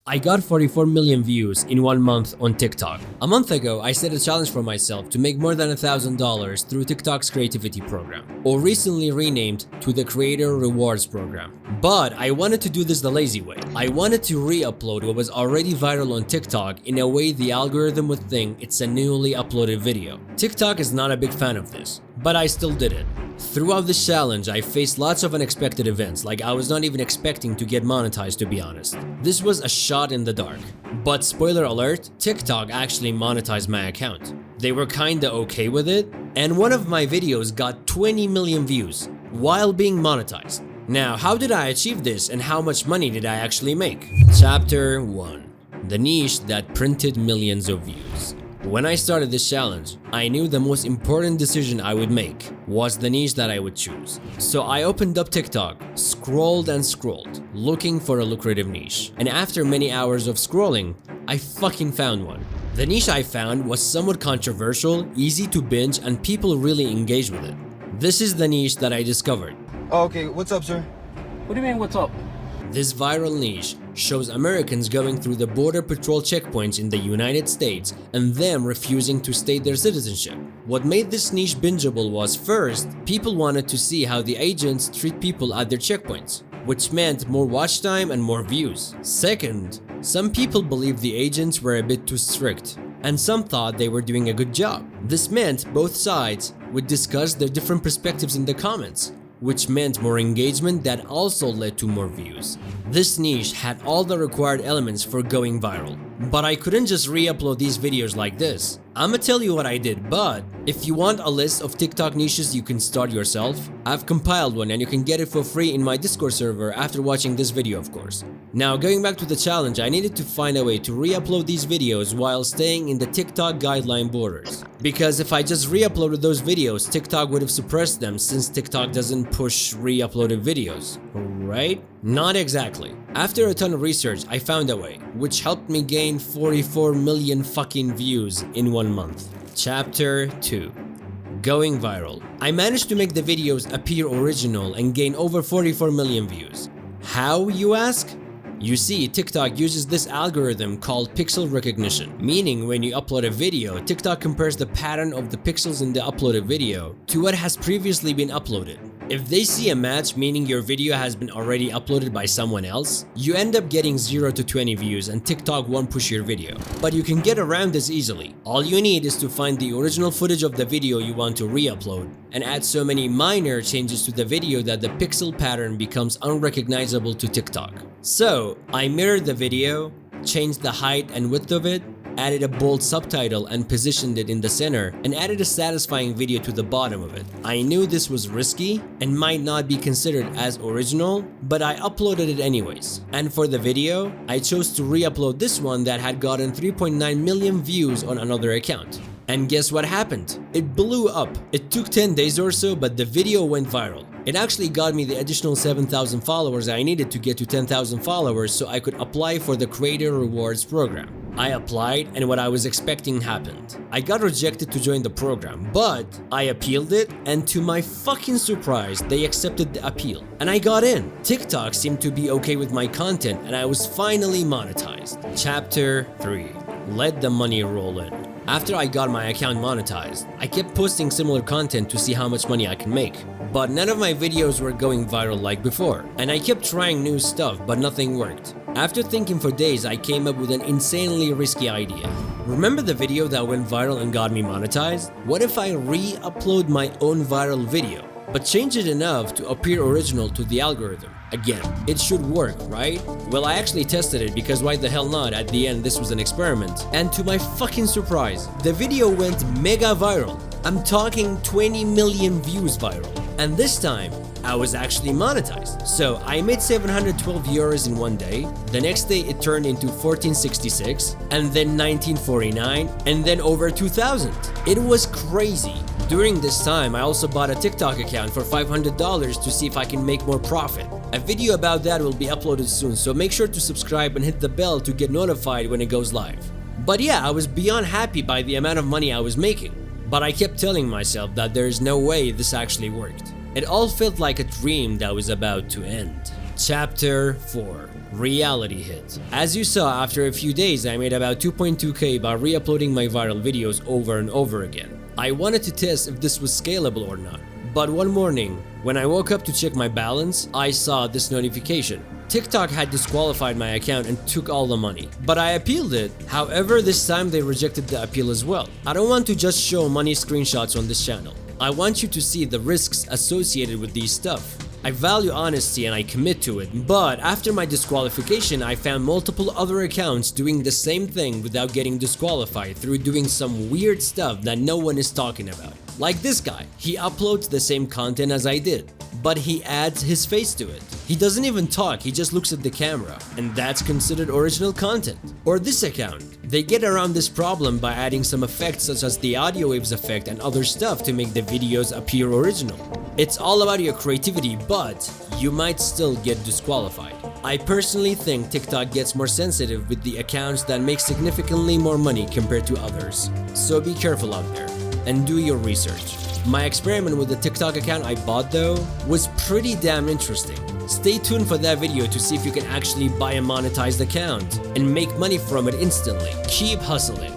I got 44 million views in 1 month on TikTok. A month ago, I set a challenge for myself to make more than $1,000 through TikTok's creativity program, or recently renamed to the Creator Rewards program. But I wanted to do this the lazy way. I wanted to re-upload what was already viral on TikTok in a way the algorithm would think it's a newly uploaded video. TikTok is not a big fan of this, but I still did it. Throughout this challenge, I faced lots of unexpected events, like I was not even expecting to get monetized, to be honest. This was a shot in the dark. But spoiler alert, TikTok actually monetized my account. They were kinda okay with it, and one of my videos got 20 million views while being monetized. Now, how did I achieve this and how much money did I actually make? Chapter 1. The niche that printed millions of views. When I started this challenge, I knew the most important decision I would make was the niche that I would choose. So I opened up TikTok, scrolled and scrolled, looking for a lucrative niche. And after many hours of scrolling, I fucking found one. The niche I found was somewhat controversial, easy to binge, and people really engaged with it. This is the niche that I discovered. Oh, okay, what's up, sir? What do you mean, what's up? This viral niche shows Americans going through the border patrol checkpoints in the United States and them refusing to state their citizenship. What made this niche bingeable was, first, people wanted to see how the agents treat people at their checkpoints, which meant more watch time and more views. Second, some people believed the agents were a bit too strict, and some thought they were doing a good job. This meant both sides would discuss their different perspectives in the comments, which meant more engagement that also led to more views. This niche had all the required elements for going viral. But I couldn't just re-upload these videos like this. I'ma tell you what I did, but if you want a list of TikTok niches you can start yourself, I've compiled one and you can get it for free in my Discord server after watching this video, of course. Now, going back to the challenge, I needed to find a way to re-upload these videos while staying in the TikTok guideline borders. Because if I just re-uploaded those videos, TikTok would have suppressed them since TikTok doesn't push re-uploaded videos, right? Not exactly. After a ton of research, I found a way, which helped me gain 44 million fucking views in 1 month. Chapter 2. Going viral. I managed to make the videos appear original and gain over 44 million views. How, you ask? You see, TikTok uses this algorithm called pixel recognition, meaning when you upload a video, TikTok compares the pattern of the pixels in the uploaded video to what has previously been uploaded. If they see a match, meaning your video has been already uploaded by someone else, you end up getting 0 to 20 views and TikTok won't push your video. But you can get around this easily. All you need is to find the original footage of the video you want to re-upload and add so many minor changes to the video that the pixel pattern becomes unrecognizable to TikTok. So, I mirrored the video, changed the height and width of it, added a bold subtitle and positioned it in the center, and added a satisfying video to the bottom of it. I knew this was risky and might not be considered as original, but I uploaded it anyways. And for the video, I chose to re-upload this one that had gotten 3.9 million views on another account. And guess what happened? It blew up. It took 10 days or so, but the video went viral. It actually got me the additional 7,000 followers I needed to get to 10,000 followers so I could apply for the Creator Rewards program. I applied and what I was expecting happened. I got rejected to join the program, but I appealed it and to my fucking surprise, they accepted the appeal. And I got in. TikTok seemed to be okay with my content and I was finally monetized. Chapter 3. Let the money roll in. After I got my account monetized, I kept posting similar content to see how much money I can make. But none of my videos were going viral like before, and I kept trying new stuff but nothing worked. After thinking for days, I came up with an insanely risky idea. Remember the video that went viral and got me monetized? What if I re-upload my own viral video, but change it enough to appear original to the algorithm? Again, it should work, right? Well, I actually tested it because why the hell not? At the end, this was an experiment. And to my fucking surprise, the video went mega viral. I'm talking 20 million views viral. And this time, I was actually monetized. So I made 712 euros in one day. The next day it turned into 1466 and then 1949 and then over 2000. It was crazy. During this time, I also bought a TikTok account for $500 to see if I can make more profit. A video about that will be uploaded soon, so make sure to subscribe and hit the bell to get notified when it goes live. But yeah, I was beyond happy by the amount of money I was making. But I kept telling myself that there is no way this actually worked. It all felt like a dream that was about to end. Chapter 4: Reality Hit. As you saw, after a few days I made about 2.2k by re-uploading my viral videos over and over again. I wanted to test if this was scalable or not. But one morning, when I woke up to check my balance, I saw this notification. TikTok had disqualified my account and took all the money. But I appealed it. However, this time they rejected the appeal as well. I don't want to just show money screenshots on this channel. I want you to see the risks associated with these stuff. I value honesty and I commit to it, but after my disqualification I found multiple other accounts doing the same thing without getting disqualified through doing some weird stuff that no one is talking about. Like this guy, he uploads the same content as I did, but he adds his face to it. He doesn't even talk, he just looks at the camera, and that's considered original content. Or this account, they get around this problem by adding some effects such as the audio waves effect and other stuff to make the videos appear original. It's all about your creativity, but you might still get disqualified. I personally think TikTok gets more sensitive with the accounts that make significantly more money compared to others. So be careful out there and do your research. My experiment with the TikTok account I bought though was pretty damn interesting. Stay tuned for that video to see if you can actually buy a monetized account and make money from it instantly. Keep hustling.